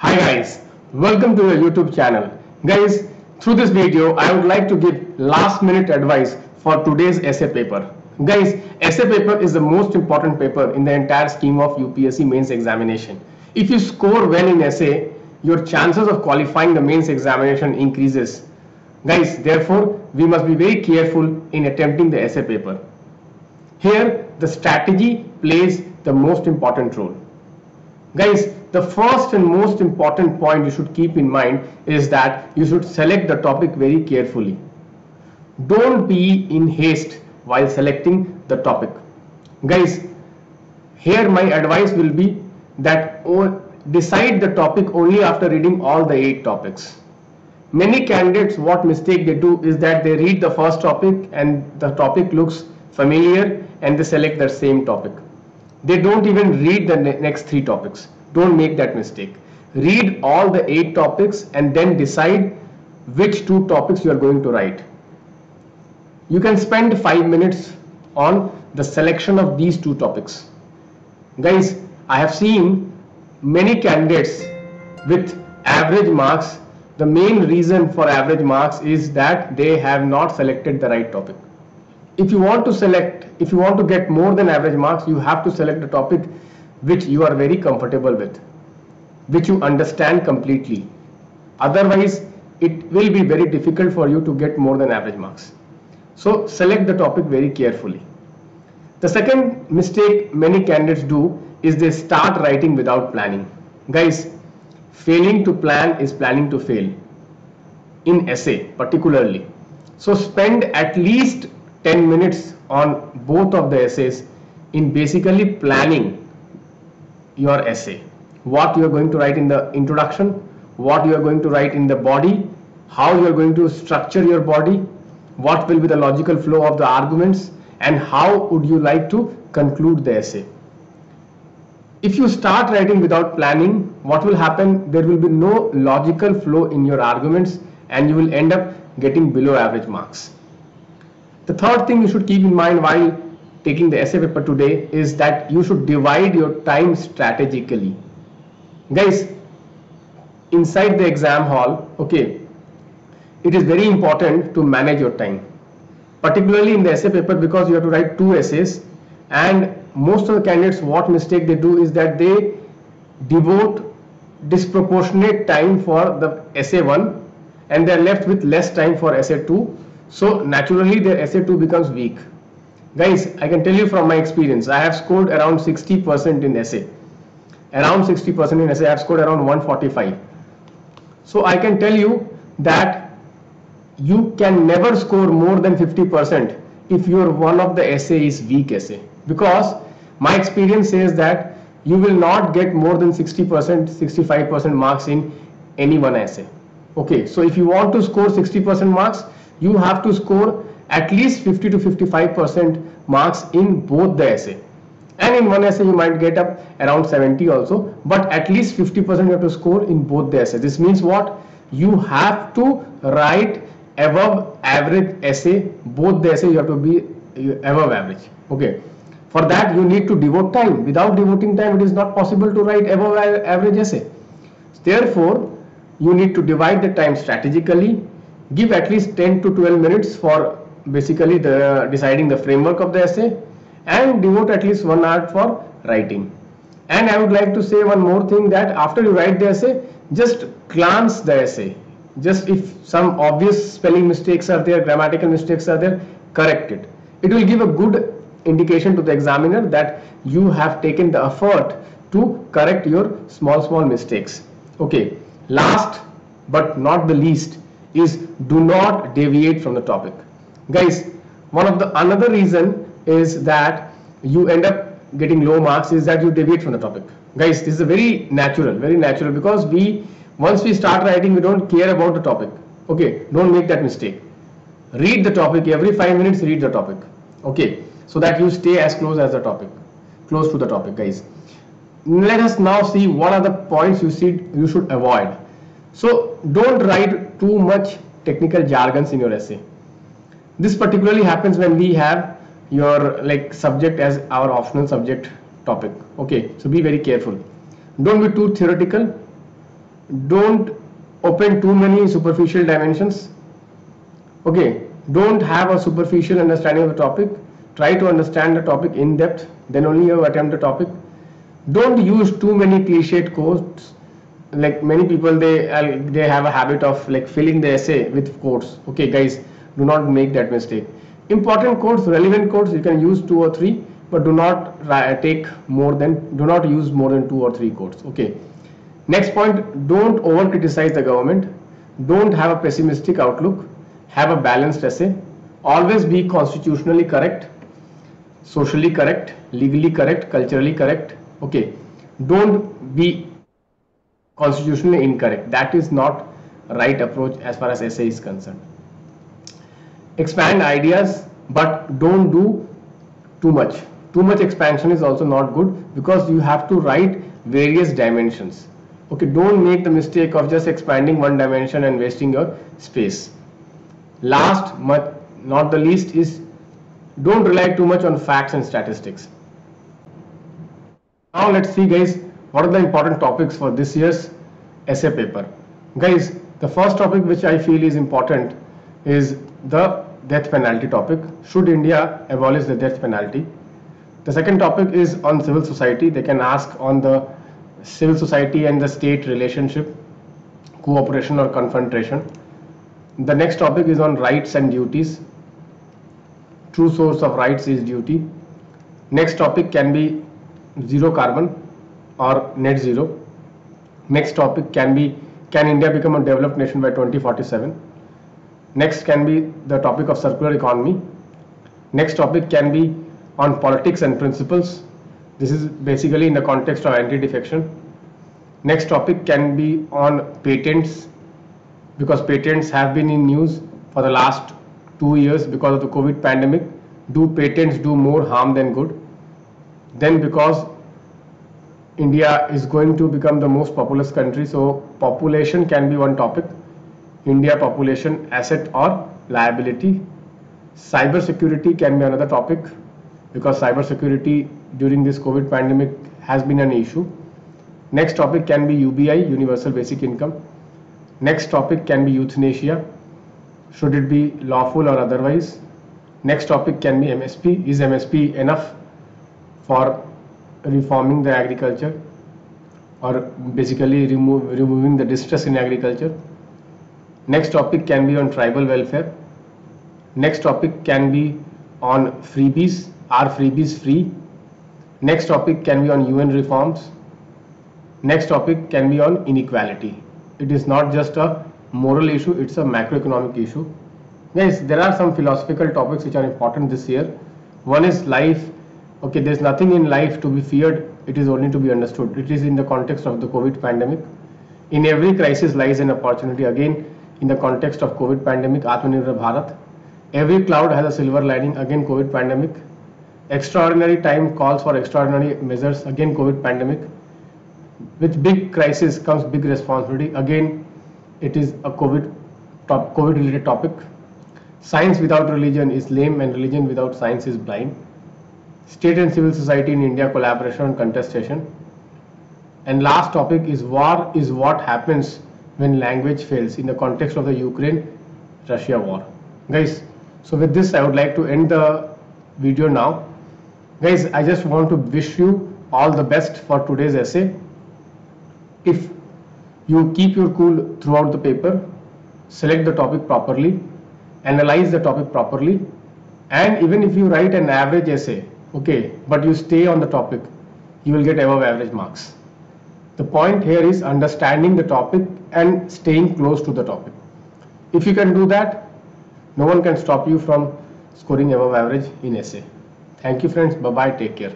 Hi guys, welcome to the YouTube channel. Guys, through this video, I would like to give last minute advice for today's essay paper. Guys, essay paper is the most important paper in the entire scheme of UPSC mains examination. If you score well in essay, your chances of qualifying the mains examination increases. Guys, therefore, we must be very careful in attempting the essay paper. Here, the strategy plays the most important role. Guys, the first and most important point you should keep in mind is that you should select the topic very carefully. Don't be in haste while selecting the topic. Guys, here my advice will be that decide the topic only after reading all the 8 topics. Many candidates, what mistake they do is that they read the first topic and the topic looks familiar and they select the same topic. They don't even read the next 3 topics. Don't make that mistake. Read all the 8 topics and then decide which 2 topics you are going to write. You can spend 5 minutes on the selection of these 2 topics. Guys, I have seen many candidates with average marks. The main reason for average marks is that they have not selected the right topic. If you want to get more than average marks, you have to select the topic which you are very comfortable with, which you understand completely. Otherwise, it will be very difficult for you to get more than average marks. So select the topic very carefully. The second mistake many candidates do is they start writing without planning. Guys, failing to plan is planning to fail, in essay particularly. So spend at least 10 minutes on both of the essays in basically planning your essay. What you are going to write in the introduction, what you are going to write in the body, how you are going to structure your body, what will be the logical flow of the arguments, and how would you like to conclude the essay. If you start writing without planning, what will happen? There will be no logical flow in your arguments and you will end up getting below average marks. The third thing you should keep in mind while taking the essay paper today is that you should divide your time strategically. Guys, inside the exam hall, okay, it is very important to manage your time, particularly in the essay paper, because you have to write 2 essays, and most of the candidates, what mistake they do is that they devote disproportionate time for the essay 1 and they are left with less time for essay 2. So naturally their essay 2 becomes weak. Guys, I can tell you from my experience, I have scored around 60% in essay. Around 60% in essay, I have scored around 145. So I can tell you that you can never score more than 50% if your one of the essay is weak essay. Because my experience says that you will not get more than 60%, 65% marks in any one essay. Okay, so if you want to score 60% marks, you have to score at least 50 to 55% marks in both the essay. And in one essay you might get up around 70 also, but at least 50% you have to score in both the essay. This means what? You have to write above average essay. Both the essay you have to be above average. Okay. For that you need to devote time. Without devoting time, it is not possible to write above average essay. Therefore, you need to divide the time strategically. Give at least 10 to 12 minutes for basically deciding the framework of the essay, and devote at least 1 hour for writing. And I would like to say one more thing, that after you write the essay, just glance the essay. Just if some obvious spelling mistakes are there, grammatical mistakes are there, correct it. It will give a good indication to the examiner that you have taken the effort to correct your small mistakes. Okay, last but not the least is do not deviate from the topic. Guys, another reason is that you end up getting low marks is that you deviate from the topic. Guys, this is a very natural, because once we start writing, we don't care about the topic. Okay, don't make that mistake. Read the topic every 5 minutes, read the topic. Okay, so that you stay as close to the topic, guys. Let us now see what are the points you should avoid. So don't write too much technical jargons in your essay. This particularly happens when we have your subject as our optional subject topic. Okay, so be very careful. Don't be too theoretical. don't open too many superficial dimensions. Okay, don't have a superficial understanding of the topic. Try to understand the topic in depth, then only you attempt the topic. Don't use too many cliched quotes. Like many people, they have a habit of like filling the essay with quotes. Okay guys, do not make that mistake. Important quotes, relevant quotes, you can use 2 or 3, but do not do not use more than 2 or 3 quotes. Okay, next point, don't over criticize the government. Don't have a pessimistic outlook. Have a balanced essay. Always be constitutionally correct, socially correct, legally correct, culturally correct. Okay, don't be constitutionally incorrect. That is not right approach as far as essay is concerned. Expand ideas, but don't do too much. Too much expansion is also not good, because you have to write various dimensions. Okay, don't make the mistake of just expanding one dimension and wasting your space. Last but not the least is, don't rely too much on facts and statistics. Now let's see guys, what are the important topics for this year's essay paper. Guys, the first topic which I feel is important is the death penalty topic. Should India abolish the death penalty? The second topic is on civil society. They can ask on the civil society and the state relationship, cooperation or confrontation. The next topic is on rights and duties. True source of rights is duty. Next topic can be zero carbon or net zero. Next topic can be, can India become a developed nation by 2047? Next can be the topic of circular economy. Next topic can be on politics and principles. This is basically in the context of anti-defection. Next topic can be on patents, because patents have been in news for the last 2 years because of the COVID pandemic. Do patents do more harm than good? Then because India is going to become the most populous country, so population can be one topic. India population, asset or liability. Cyber security can be another topic, because cyber security during this COVID pandemic has been an issue. Next topic can be UBI, universal basic income. Next topic can be euthanasia. Should it be lawful or otherwise? Next topic can be MSP. Is MSP enough for reforming the agriculture, or basically removing the distress in agriculture? Next topic can be on tribal welfare. Next topic can be on freebies. Are freebies free? Next topic can be on UN reforms. Next topic can be on inequality. It is not just a moral issue, it's a macroeconomic issue. Guys, there are some philosophical topics which are important this year. One is life. Okay, there's nothing in life to be feared, it is only to be understood. It is in the context of the COVID pandemic. In every crisis lies an opportunity. Again, in the context of COVID pandemic, Atmanirbhar Bharat. Every cloud has a silver lining. Again, COVID pandemic. Extraordinary time calls for extraordinary measures. Again, COVID pandemic. With big crisis comes big responsibility. Again, it is a COVID related topic. Science without religion is lame, and religion without science is blind. State and civil society in India, collaboration and contestation. And last topic is war is what happens when language fails, in the context of the Ukraine-Russia war. Guys, so with this I would like to end the video now. Guys, I just want to wish you all the best for today's essay. If you keep your cool throughout the paper, select the topic properly, analyze the topic properly, and even if you write an average essay, okay, but you stay on the topic, you will get above average marks. The point here is understanding the topic and staying close to the topic. If you can do that, no one can stop you from scoring above average in essay. Thank you friends, bye bye, take care.